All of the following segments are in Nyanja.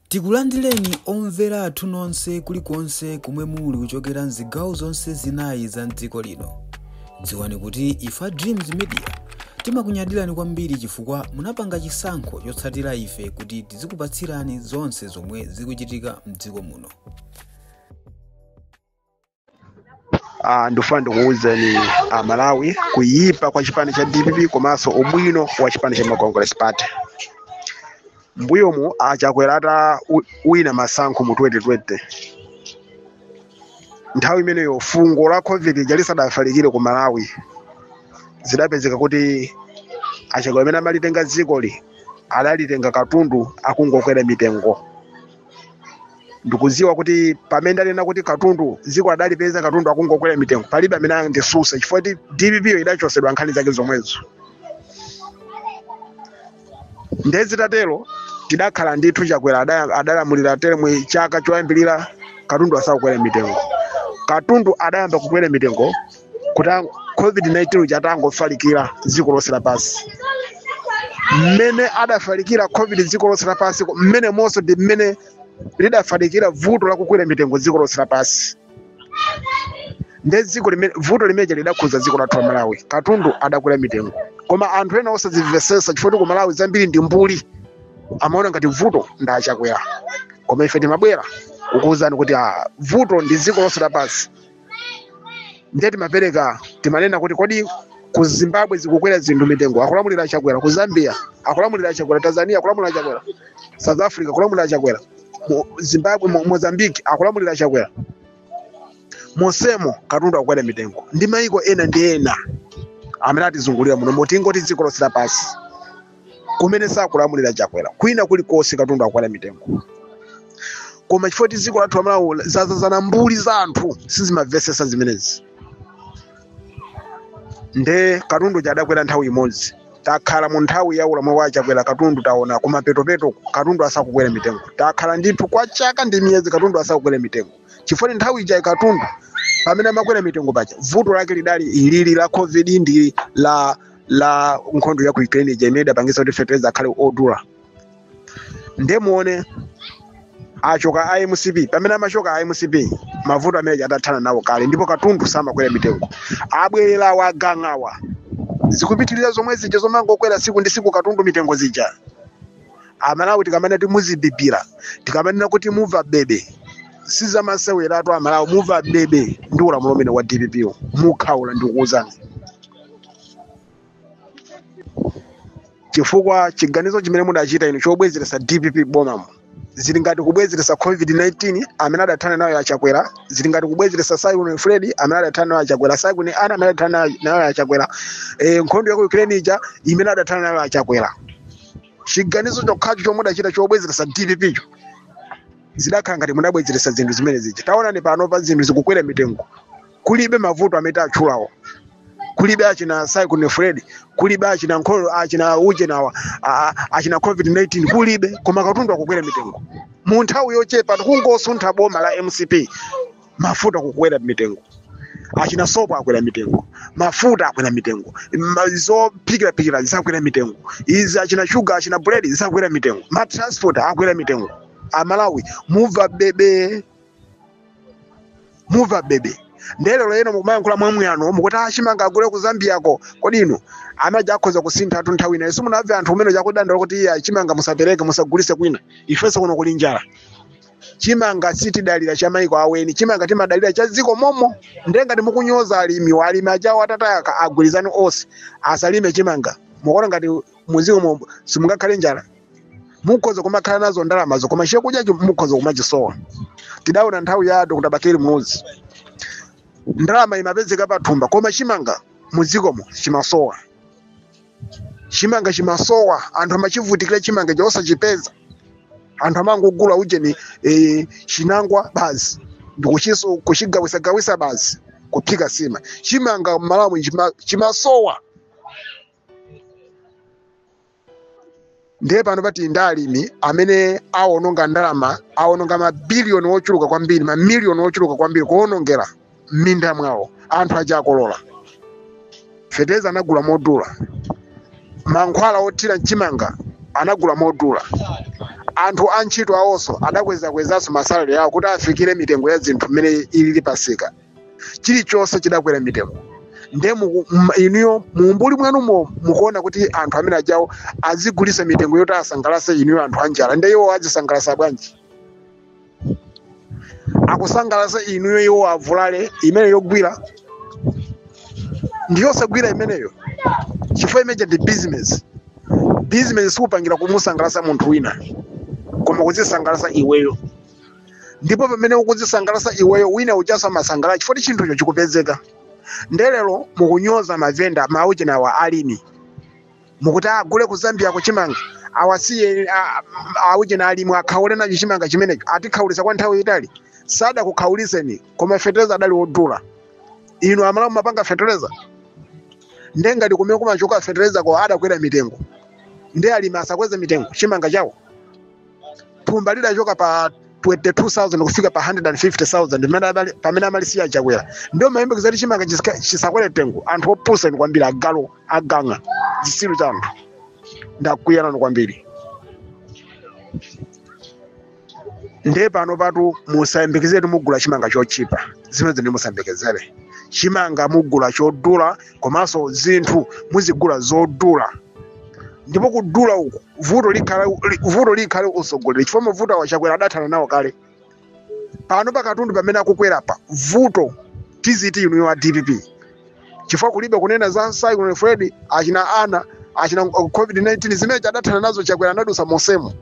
Tikulandireni omvera athu nonse kulikonse kumwe muli kuchokera mzigawo zonse zinayi za mdziko lino. Dziwani kuti ife Dreams Media timakunyadirani kwambiri chifukwa munapanga chisankho chotsatira ife kuti tizikupatsirani zonse zomwe zikuchitika mdziko muno. Ndofuna ndikuwuzeni Malawi kuyipa kwa chipani cha DPP komanso ubwino wa chipani cha Congress Party. Mbuyomu achakwera wina masankho mu 2020. Nthawi imeneyo fungo la COVID lisadafalikire ku Malawi. Zidapezeka kuti achakwera amene amalitenga dzikoli adalitenga katundu akungokwera mitengo. Ndikuziwa kuti pamene alina kuti katundu dziko adalipeza katundu akungokwera mitengo palibe amene andisusa chifukwa kuti DPP idachosedwa nkhani zake zomwezo. Ndezitatero tidakhala ndithu chakwera adalamulira termu chaka choyambirira katundu asakukwera mitengo. Katundu adayamba kukwera mitengo kuti COVID-19 chatangofalikira dziko lonse lapansi. Mmene adafalikira COVID dziko lonse lapansi mmene monso ndi mmene lidafalikira vuto la kukwera mitengo dziko lonse lapansi. Ndeziko vuto limeje lidakhuza dziko lathu la Malawi. Katundu adakwera mitengo. Koma anthu ena osadzimvesesa chifukwa ku Malawi zambiri ndi mbuli. Amaona ngati vuto ndachakwera. Koma ife timabwera kukuwuzani kuti vuto ndi dziko lonse lapansi. Ndiye timapereka timanena kuti kodi ku Zimbabwe zikukwera zinthu mitengo akulamulira chakwera, ku Zambia akulamulira chakwera, Tanzania akulamulira chakwera, South Africa akulamulira chakwera, Zimbabwe Mozambique akulamulira chakwera. Monsemo katundu akukwera mitengo. Ndi mayiko ena ndi ena amene atizungulira muno motingoti dziko lonse lapansi kumene sakulamulira chakwera kwina kulikonse katundu akukwera mitengo. Koma chifukwa dziko lathu la Malawi zazazana mbuli za anthu sizimamvesesa zimenezi. Nde katundu chadakwera nthawi imodzi. Takhala mu nthawi ya ulamuliro wa chakwera katundu taona kuma petopeto katundu asakukwera mitengo. Takhala ndithu kwa chaka ndi miyezi katundu asakukwera mitengo. Chifukwa nthawi ija katundu pamene amakwera mitengo pacha vuto lake lidali ilili la COVID ndi la nkhondo ya ku Ukraine imene idapangisa kuti fertilizer akhale odula. Nde muone achoka IMCP pamene amachoka IMCP mavuto amene adathana nawo kale ndipo katundu samakwera mitengo. Abwerera wagangawa zikupitirira zomwe zija zomangokwera siku ndi siku katundu mitengo zija. Amalawi tikamana timuzibibira tikamanena kuti muva bebe sizamasewelatu Amalawi muva bebe ndi ulamuliro umene wa DPP mukhaula ndikuwuzani. Chifukwa chiganizo chimene mudachita ino chobwezeresa DPP bomamu zili ngati kubwezeresa COVID-19 amene adathana nayo achakwera, zili ngati kubwezeresa Simon Fred amene adathana nayo achakwera, Simon ana amene adathana nayo achakwera, nkhondo ya ku Ukraine ija imene adathana nayo achakwera. Chiganizo chokhacho chomwe mudachita chobwezeresa DPP cho zidakhala ngati mudabwezeresa zinthu zimene zija. Taonani pano pa zinthu zikukwera mitengo. Kulibe mavuto amene atchulawo. Kulibe achina Simon Fred, kulibe achina nkhondo achina uje nawa achina COVID-19 kulibe koma katundu akukwera mitengo. Mu nthawi yochepa kungosuntha boma la MCP mafuta kukwera mitengo. Achina sopo akwera mitengo, mafuta akwera mitengo, zophikira zisakwera mitengo, izi achina sugar achina bread zisakwera mitengo, ma transport akwera mitengo. Amalawi muva bebe. Ndelo leno mukumayankhula mwamuyano mukuti achimanga agule ku Zambia ko kodi ino amaja akhoza kusintha atu nthawi ina simunamve anthu umene chakudandala kuti iya chimanga musapereke musagulise kwina ifenso kuno kuli njala. Chimanga sitidalira cha maiko aweni, chimanga timadalira cha dziko momo. Ndengati mukunyoza alimi ajawo atatayaka agulizani onse asalime chimanga mukuona ngati muziko mo simungakhale njala. Mukhoza kumakhala nazo ndalama koma chakudya mukhoza kumachisowa. Tidaona nthawi ya Dr. Bakeri Munuzi ndalama imapezeka pathumba koma chimanga muzikomo chimasowa. Chimanga chimasowa anthu amachivutikira chimanga chosachipeza. Anthu amangogula ujeni chinangwa basi kuchigawisa basi kuphika sima. Chimanga Malawi chimasowa. Ndiye pano pati ndalimi amene awononga ndalama awononga mabiliyoni ochuluka kwambiri mamiliyoni ochuluka kwambiri kuwonongera minda mwawo anthu ajakolola. Fertilizer anagula modula. Mankhwala othira chimanga anagula modula. Anthu antchito awonso adakweza masalary yawo kuti afikire mitengo ya zinthu mmene ilili pasika. Chilichonse chidakwera mitengo. Nde inuyo mumbuli mwanu mukuona kuti anthu amene ajawo azigulisa mitengo yoti asangalase inuyo anthu anjala. Nde iwo azisangalasa bwanji? Akusangalasa inuyo iwo avulale imene yogwira. Ndiyo sagwira imeneyo. Chifukwa imeja ndi business. Business supangira kumusangalasa munthu wina. Koma kuzisangalasa iweyo. Ndipo pamene ukuzisangalasa iweyo wina uchasa masangala chifukwa chinthucho chikupezeka. Ndelero mukunyoza mavenda mauche na wa alimi. Mukuti agule ku Zambia ku chimanga. Awasiye auche na alimu akhaule na chimanga chimenecho. Atikhaulisa kwa nthawi itali. Sada kukhauliseni koma fertilizer adali odula. Inu amalamu mapanga fertilizer. Ndenga ndikumeko machoka fertilizer kwa adakwera mitengo. Nde alimi asakweze mitengo chimanga chawo. Thumba lidachoka pa 22,000 kufika pa 150,000 pamene amalisiya chakwera. Ndio mayembe kuzati chimanga chisakwere tengo. Anthu opusa ni kwambiri agalo aganga zisilu chanu. Ndakuyana ni kwambiri. Nde pano patu musayembekezere mugula chimanga chochipa. Zimene ndi musayembekezere. Chimanga mugula chodula komanso zinthu muzigula zodula. Ndipo kudula uko vuto likhale usogolera chifukwa mavuto awachakwera adathana nawo kale. Pano pakatundu pamene akukwera pa vuto tiziti inu wa DPP. Chifukwa kulibe kunena za Cyclone Freddy achina ana achina COVID-19 zimene adathana nazo chakwera nadusa mosemo.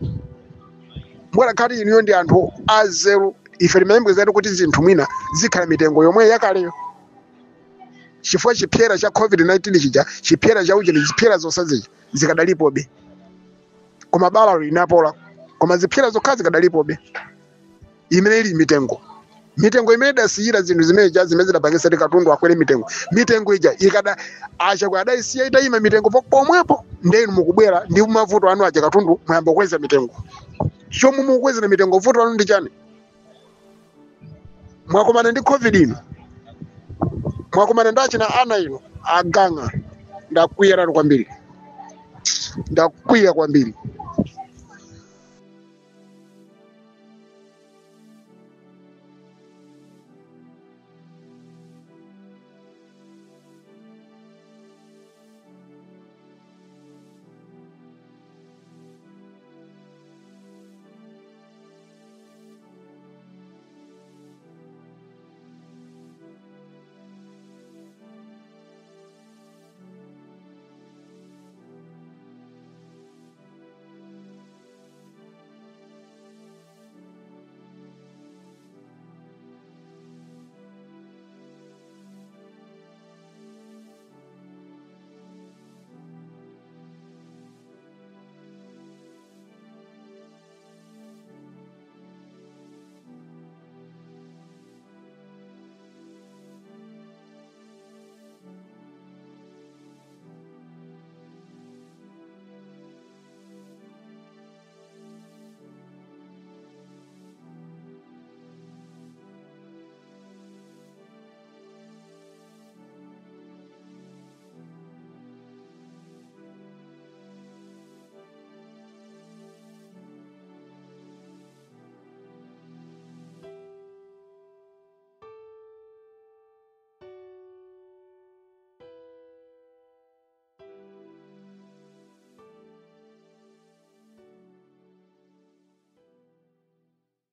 Mbona kati inu ndi anthu azero ife limembezera kuti zinthu mwina zikhala mitengo yomwe yakaleyo. Chifukwa chipyera cha COVID-19 chija chipyera cha uje chipyera zonse zikadalipobe. Koma bala linapola koma zipyera zokha zikadalipobe. Imene ili mitengo. Mitengo imene dasiyira zinthu zimene zimene zapangisa katundu akwere mitengo. Mitengo ija ikada acha kwa adaisiya itayima mitengo pomwepo ndenu mukubwera ndi mavuto anu acha katundu mwamba kweza mitengo. Chomwe mukweza mitengo vuto anu ndi chani? Mwakomana ndi COVID ino. Mwakomana ndachina ana ino aganga ndakuyera kwambiri. Ndakwiya kwambiri.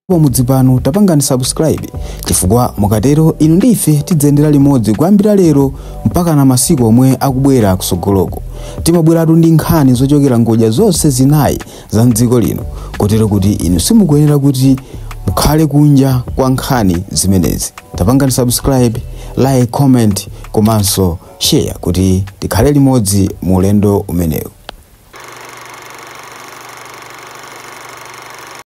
Mudzi pano tapangani subscribe chifukwa mukatero inu ndife tidzendera limodzi kuyambira lero mpaka na masiku omwe akubwera kusogoloko. Timabweratu ndi nkhani zochokera ngodya zonse zinayi za mdziko lino kotero kuti inu simukuyenera kuti mukhale kunja kwa nkhani zimenezi. Tapangani subscribe, like, comment komanso share kuti tikhale limodzi mu ulendo umenewu.